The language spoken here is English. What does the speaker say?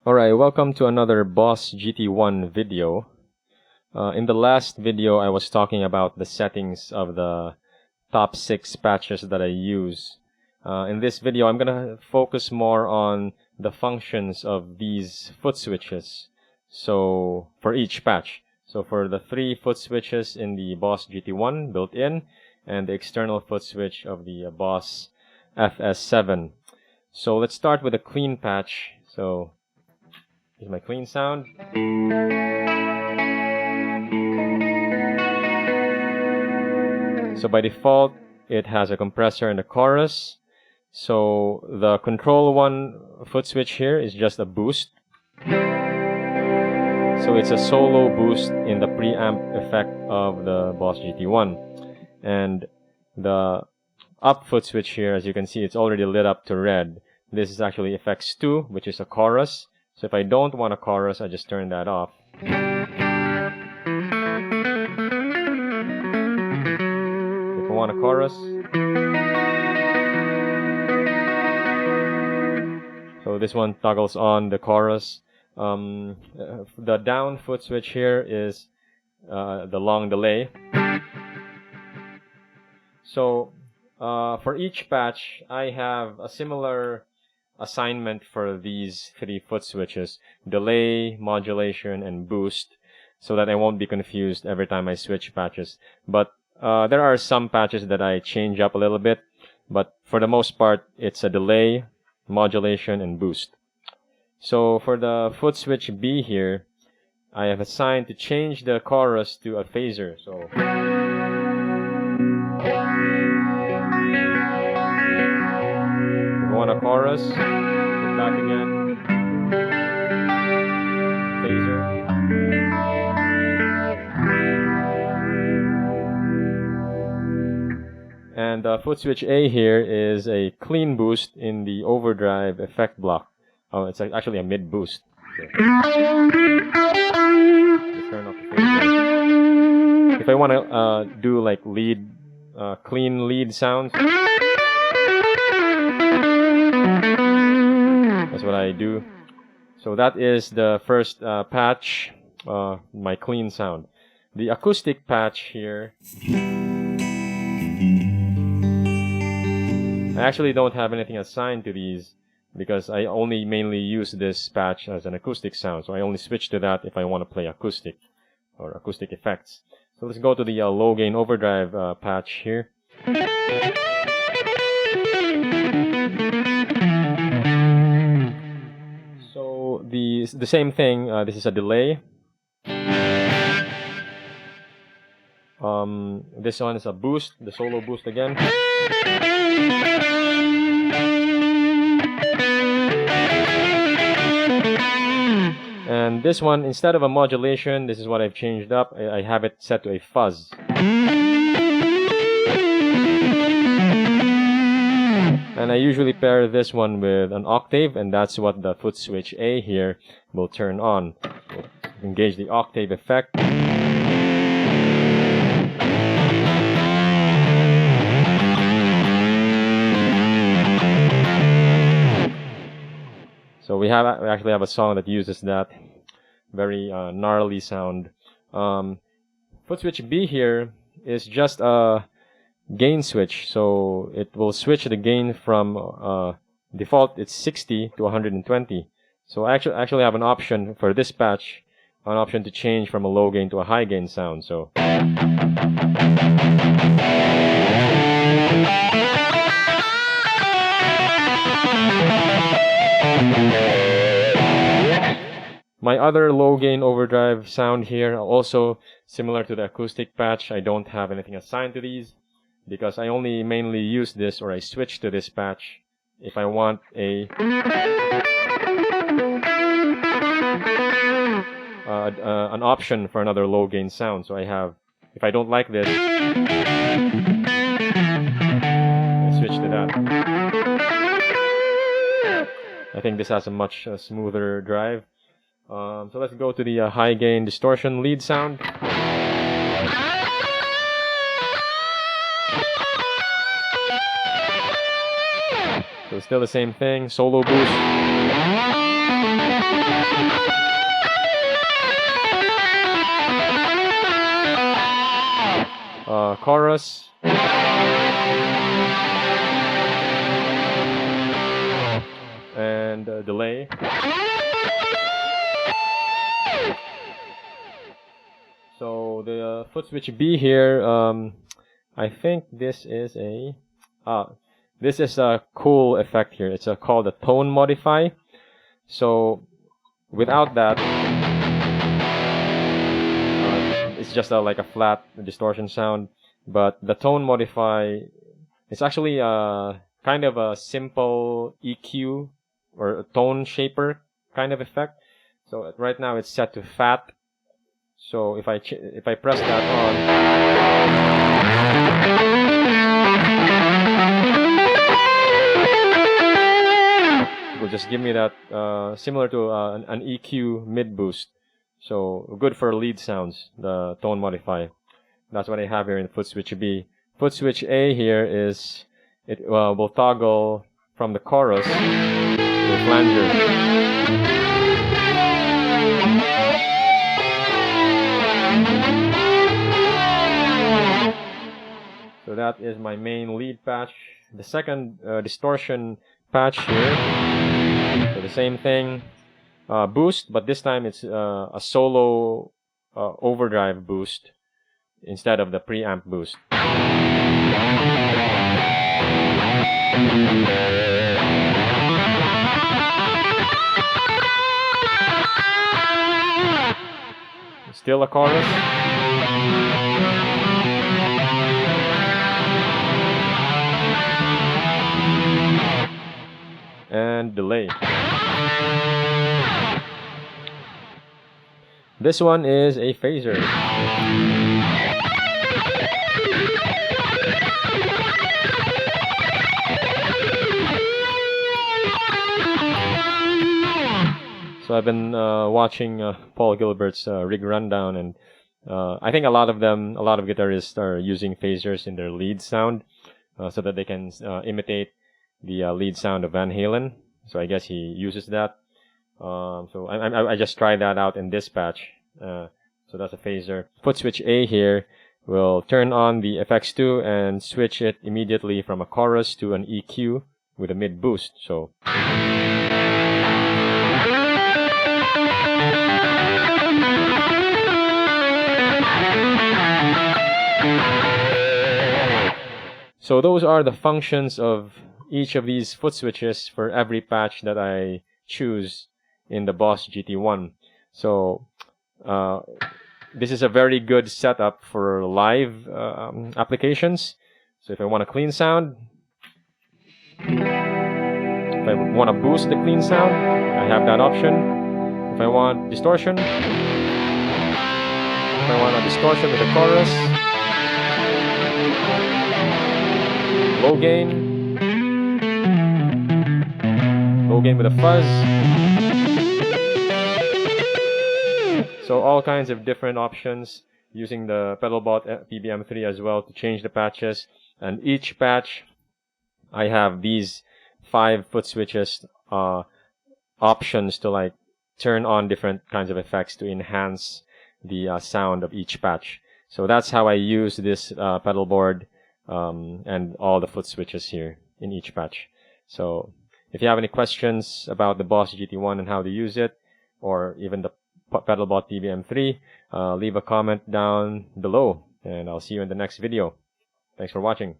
Alright, welcome to another Boss GT-1 video. In the last video, I was talking about the settings of the top 6 patches that I use. In this video, I'm gonna focus more on the functions of these foot switches. So, for each patch. So for the 3 foot switches in the Boss GT-1 built in, and the external foot switch of the Boss FS-7. So let's start with a clean patch. So here's my clean sound. So by default, it has a compressor and a chorus. So the Control 1 foot switch here is just a boost. So it's a solo boost in the preamp effect of the Boss GT-1. And the up foot switch here, as you can see, it's already lit up to red. This is actually effects 2, which is a chorus. So if I don't want a chorus, I just turn that off. If I want a chorus, so this one toggles on the chorus. The down foot switch here is the long delay. So for each patch, I have a similar assignment for these 3 foot switches: delay, modulation, and boost, so that I won't be confused every time I switch patches. But there are some patches that I change up a little bit, but for the most part, it's a delay, modulation, and boost. So for the foot switch B here, I have assigned to change the chorus to a phaser. So want a chorus, back again, phaser. And foot switch A here is a clean boost in the overdrive effect block. Oh, it's actually a mid boost. Okay. Turn off the phaser. If I want to do like lead, clean lead sounds, that's what I do. So that is the first patch, my clean sound. The acoustic patch here, I actually don't have anything assigned to these because I only mainly use this patch as an acoustic sound. So I only switch to that if I want to play acoustic or acoustic effects. So let's go to the low gain overdrive patch here. So the same thing, this is a delay. This one is a boost, the solo boost again. And this one, instead of a modulation, this is what I've changed up. I have it set to a fuzz. And I usually pair this one with an octave, and that's what the foot switch A here will turn on. So engage the octave effect. So we actually have a song that uses that very gnarly sound. Foot switch B here is just a gain switch, so it will switch the gain from default it's 60 to 120. So I actually have an option for this patch, an option to change from a low gain to a high gain sound. So my other low gain overdrive sound here, also similar to the acoustic patch, I don't have anything assigned to these because I only mainly use this, or I switch to this patch if I want an option for another low gain sound. So I have, if I don't like this, I switch to that. I think this has a much smoother drive. So let's go to the high gain distortion lead sound. So still the same thing, solo boost. chorus. And delay. So the Footswitch B here, I think this is a cool effect here. It's called a tone modify. So without that, it's just like a flat distortion sound. But the tone modify, it's actually kind of a simple EQ or a tone shaper kind of effect. So right now it's set to fat. So if I press that on, it will just give me that similar to an EQ mid boost. So good for lead sounds, the tone modify. That's what I have here in Footswitch B. Footswitch A here is it will toggle from the chorus to the flanger. So that is my main lead patch. The second distortion patch here. So the same thing, boost, but this time it's a solo overdrive boost instead of the preamp boost. Still a chorus. And delay. This one is a phaser. So I've been watching Paul Gilbert's rig rundown, and I think a lot of guitarists are using phasers in their lead sound so that they can imitate the lead sound of Van Halen. So I guess he uses that. So I just tried that out in this patch. So that's a phaser. Footswitch A here will turn on the FX2 and switch it immediately from a chorus to an EQ with a mid boost. So those are the functions of each of these foot switches for every patch that I choose in the Boss GT-1. So this is a very good setup for live applications. So if I want a clean sound, if I want to boost the clean sound, I have that option. If I want distortion, if I want a distortion with a chorus, low gain with a fuzz. So all kinds of different options, using the PedalBot PBM3 as well to change the patches. And each patch, I have these 5 foot switches options to like turn on different kinds of effects to enhance the sound of each patch. So that's how I use this pedal board and all the foot switches here in each patch. So if you have any questions about the Boss GT-1 and how to use it, or even the PedalBot PBM3, leave a comment down below, and I'll see you in the next video. Thanks for watching.